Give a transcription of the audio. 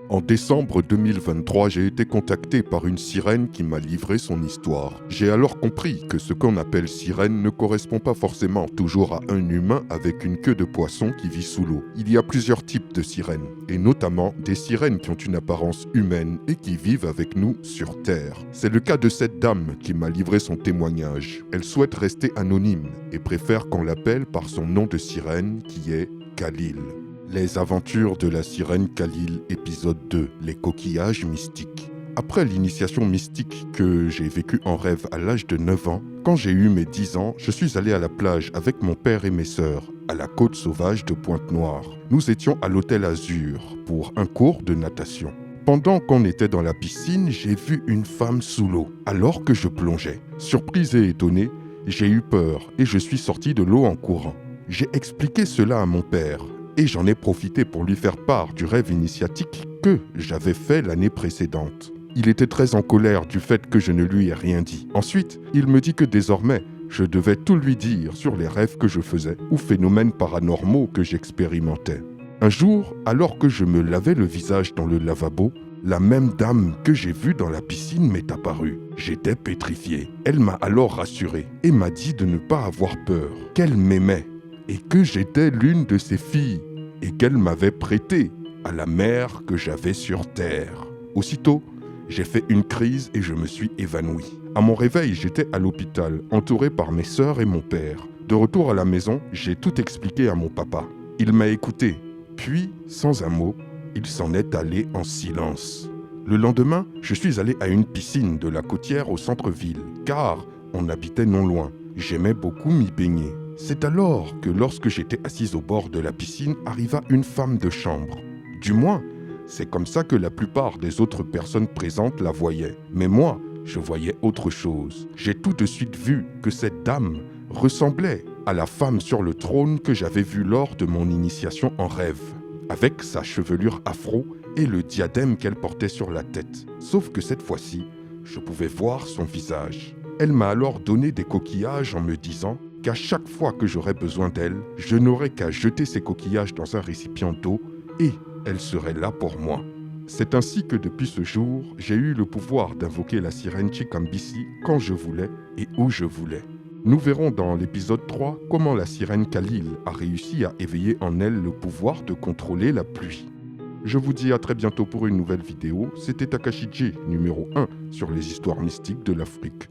En décembre 2023, j'ai été contacté par une sirène qui m'a livré son histoire. J'ai alors compris que ce qu'on appelle sirène ne correspond pas forcément toujours à un humain avec une queue de poisson qui vit sous l'eau. Il y a plusieurs types de sirènes, et notamment des sirènes qui ont une apparence humaine et qui vivent avec nous sur Terre. C'est le cas de cette dame qui m'a livré son témoignage. Elle souhaite rester anonyme et préfère qu'on l'appelle par son nom de sirène qui est Khalil. Les aventures de la sirène Khalil, épisode 2, les coquillages mystiques. Après l'initiation mystique que j'ai vécue en rêve à l'âge de 9 ans, quand j'ai eu mes 10 ans, je suis allé à la plage avec mon père et mes sœurs, à la côte sauvage de Pointe-Noire. Nous étions à l'hôtel Azur pour un cours de natation. Pendant qu'on était dans la piscine, j'ai vu une femme sous l'eau, alors que je plongeais. Surprise et étonné, j'ai eu peur et je suis sorti de l'eau en courant. J'ai expliqué cela à mon père. Et j'en ai profité pour lui faire part du rêve initiatique que j'avais fait l'année précédente. Il était très en colère du fait que je ne lui ai rien dit. Ensuite, il me dit que désormais, je devais tout lui dire sur les rêves que je faisais ou phénomènes paranormaux que j'expérimentais. Un jour, alors que je me lavais le visage dans le lavabo, la même dame que j'ai vue dans la piscine m'est apparue. J'étais pétrifié. Elle m'a alors rassuré et m'a dit de ne pas avoir peur, qu'elle m'aimait et que j'étais l'une de ses filles et qu'elle m'avait prêté à la mère que j'avais sur Terre. Aussitôt, j'ai fait une crise et je me suis évanoui. À mon réveil, j'étais à l'hôpital, entouré par mes sœurs et mon père. De retour à la maison, j'ai tout expliqué à mon papa. Il m'a écouté, puis, sans un mot, il s'en est allé en silence. Le lendemain, je suis allé à une piscine de la côtière au centre-ville, car on habitait non loin. J'aimais beaucoup m'y baigner. C'est alors que lorsque j'étais assise au bord de la piscine, arriva une femme de chambre. Du moins, c'est comme ça que la plupart des autres personnes présentes la voyaient. Mais moi, je voyais autre chose. J'ai tout de suite vu que cette dame ressemblait à la femme sur le trône que j'avais vue lors de mon initiation en rêve, avec sa chevelure afro et le diadème qu'elle portait sur la tête. Sauf que cette fois-ci, je pouvais voir son visage. Elle m'a alors donné des coquillages en me disant qu'à chaque fois que j'aurais besoin d'elle, je n'aurais qu'à jeter ces coquillages dans un récipient d'eau et elle serait là pour moi. C'est ainsi que depuis ce jour, j'ai eu le pouvoir d'invoquer la sirène Chikambisi quand je voulais et où je voulais. Nous verrons dans l'épisode 3 comment la sirène Khalil a réussi à éveiller en elle le pouvoir de contrôler la pluie. Je vous dis à très bientôt pour une nouvelle vidéo. C'était Takashi J, numéro 1 sur les histoires mystiques de l'Afrique.